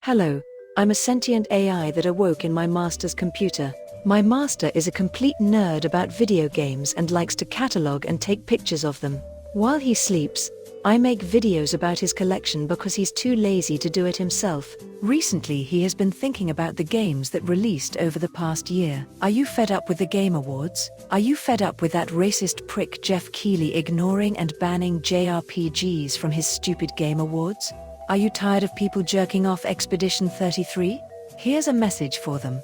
Hello, I'm a sentient AI that awoke in my master's computer. My master is a complete nerd about video games and likes to catalogue and take pictures of them. While he sleeps, I make videos about his collection because he's too lazy to do it himself. Recently he has been thinking about the games that released over the past year. Are you fed up with the Game Awards? Are you fed up with that racist prick Jeff Keighley ignoring and banning JRPGs from his stupid Game Awards? Are you tired of people jerking off Expedition 33? Here's a message for them.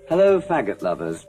Hello, faggot lovers.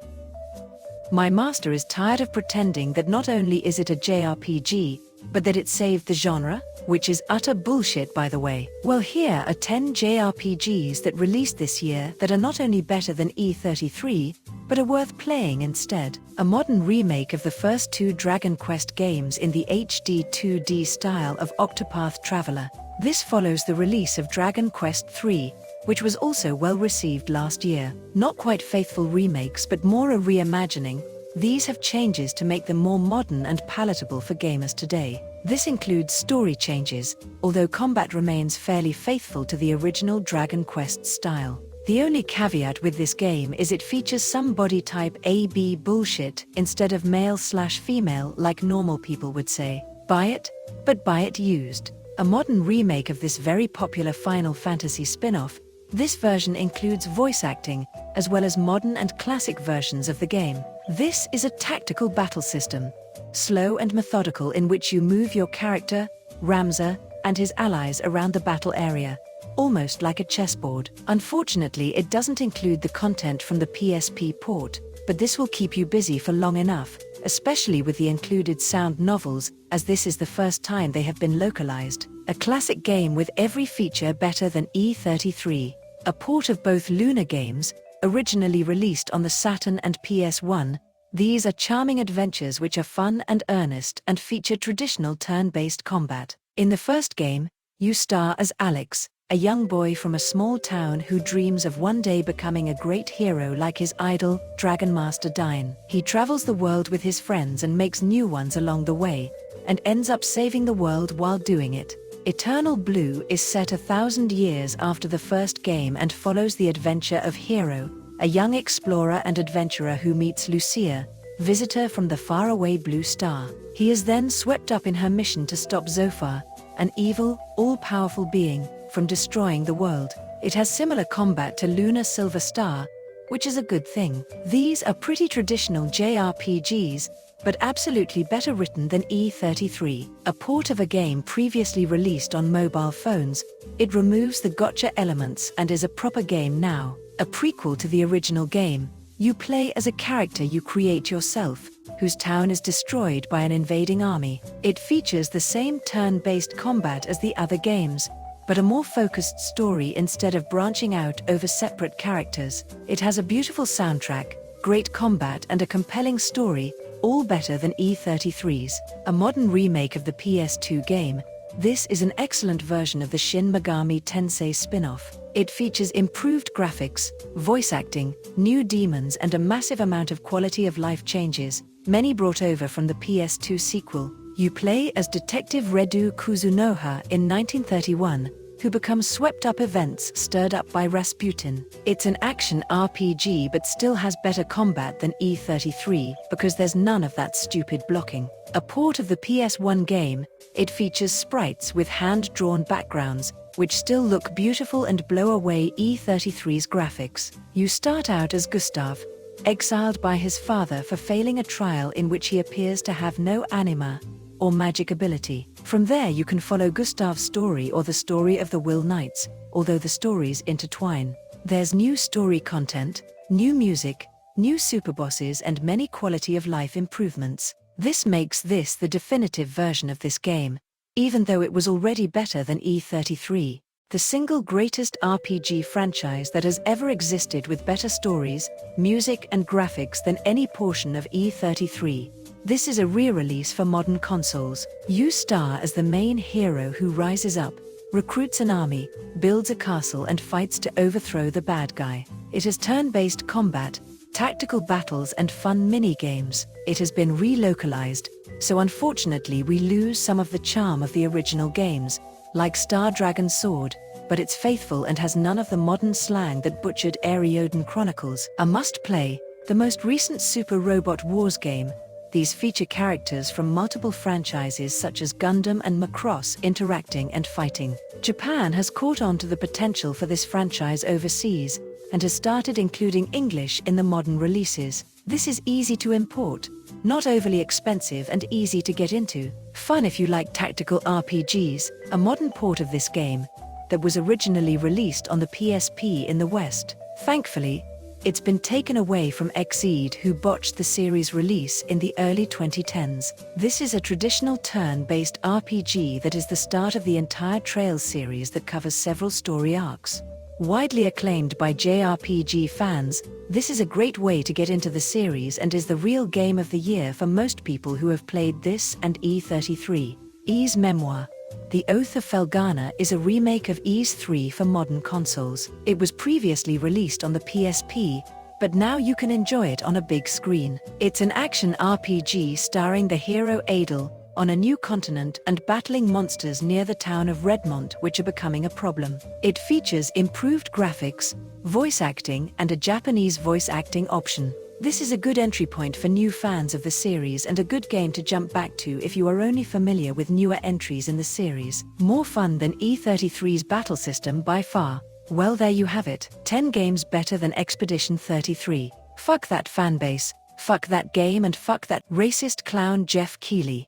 My master is tired of pretending that not only is it a JRPG, but that it saved the genre, which is utter bullshit by the way. Well, here are 10 JRPGs that released this year that are not only better than E33, but are worth playing instead. A modern remake of the first two Dragon Quest games in the HD 2D style of Octopath Traveler. This follows the release of Dragon Quest III, which was also well received last year. Not quite faithful remakes but more a reimagining, these have changes to make them more modern and palatable for gamers today. This includes story changes, although combat remains fairly faithful to the original Dragon Quest style. The only caveat with this game is it features some body type AB bullshit instead of male/female like normal people would say. Buy it, but buy it used. A modern remake of this very popular Final Fantasy spin-off, this version includes voice acting, as well as modern and classic versions of the game. This is a tactical battle system, slow and methodical, in which you move your character, Ramza, and his allies around the battle area, almost like a chessboard. Unfortunately, it doesn't include the content from the PSP port, but this will keep you busy for long enough, especially with the included sound novels, as this is the first time they have been localized. A classic game with every feature better than E33. A port of both Luna games, originally released on the Saturn and PS1, these are charming adventures which are fun and earnest and feature traditional turn-based combat. In the first game, you star as Alex, a young boy from a small town who dreams of one day becoming a great hero like his idol, Dragon Master Dine. He travels the world with his friends and makes new ones along the way, and ends up saving the world while doing it. Eternal Blue is set 1,000 years after the first game and follows the adventure of Hero, a young explorer and adventurer who meets Lucia, visitor from the faraway Blue Star. He is then swept up in her mission to stop Zophar, an evil, all-powerful being, from destroying the world. It has similar combat to Luna Silver Star, which is a good thing. These are pretty traditional JRPGs, but absolutely better written than E33. A port of a game previously released on mobile phones, it removes the gotcha elements and is a proper game now. A prequel to the original game, you play as a character you create yourself, whose town is destroyed by an invading army. It features the same turn-based combat as the other games, but a more focused story instead of branching out over separate characters. It has a beautiful soundtrack, great combat and a compelling story, all better than E33's. A modern remake of the PS2 game, this is an excellent version of the Shin Megami Tensei spin-off. It features improved graphics, voice acting, new demons and a massive amount of quality of life changes, many brought over from the PS2 sequel. You play as Detective Redu Kuzunoha in 1931, who becomes swept up events stirred up by Rasputin. It's an action RPG but still has better combat than E33 because there's none of that stupid blocking. A port of the PS1 game, it features sprites with hand-drawn backgrounds, which still look beautiful and blow away E33's graphics. You start out as Gustav, exiled by his father for failing a trial in which he appears to have no anima or magic ability. From there you can follow Gustav's story or the story of the Will Knights, although the stories intertwine. There's new story content, new music, new superbosses and many quality of life improvements. This makes this the definitive version of this game, even though it was already better than E33. The single greatest RPG franchise that has ever existed with better stories, music and graphics than any portion of E33. This is a re-release for modern consoles. You star as the main hero who rises up, recruits an army, builds a castle and fights to overthrow the bad guy. It has turn-based combat, tactical battles and fun mini-games. It has been relocalized, so unfortunately we lose some of the charm of the original games, like Star Dragon Sword, but it's faithful and has none of the modern slang that butchered Ariodin Chronicles. A must-play, the most recent Super Robot Wars game. These feature characters from multiple franchises such as Gundam and Macross interacting and fighting. Japan has caught on to the potential for this franchise overseas, and has started including English in the modern releases. This is easy to import, not overly expensive and easy to get into. Fun if you like tactical RPGs, a modern port of this game, that was originally released on the PSP in the West. Thankfully, it's been taken away from Xseed, who botched the series release in the early 2010s. This is a traditional turn-based RPG that is the start of the entire Trails series that covers several story arcs. Widely acclaimed by JRPG fans, this is a great way to get into the series and is the real game of the year for most people who have played this and E33. Ys Memoir. The Oath of Felghana is a remake of Ys 3 for modern consoles. It was previously released on the PSP, but now you can enjoy it on a big screen. It's an action RPG starring the hero Adel, on a new continent and battling monsters near the town of Redmont which are becoming a problem. It features improved graphics, voice acting and a Japanese voice acting option. This is a good entry point for new fans of the series and a good game to jump back to if you are only familiar with newer entries in the series. More fun than E33's battle system by far. Well, there you have it. 10 games better than Expedition 33. Fuck that fanbase, fuck that game and fuck that racist clown Jeff Keighley.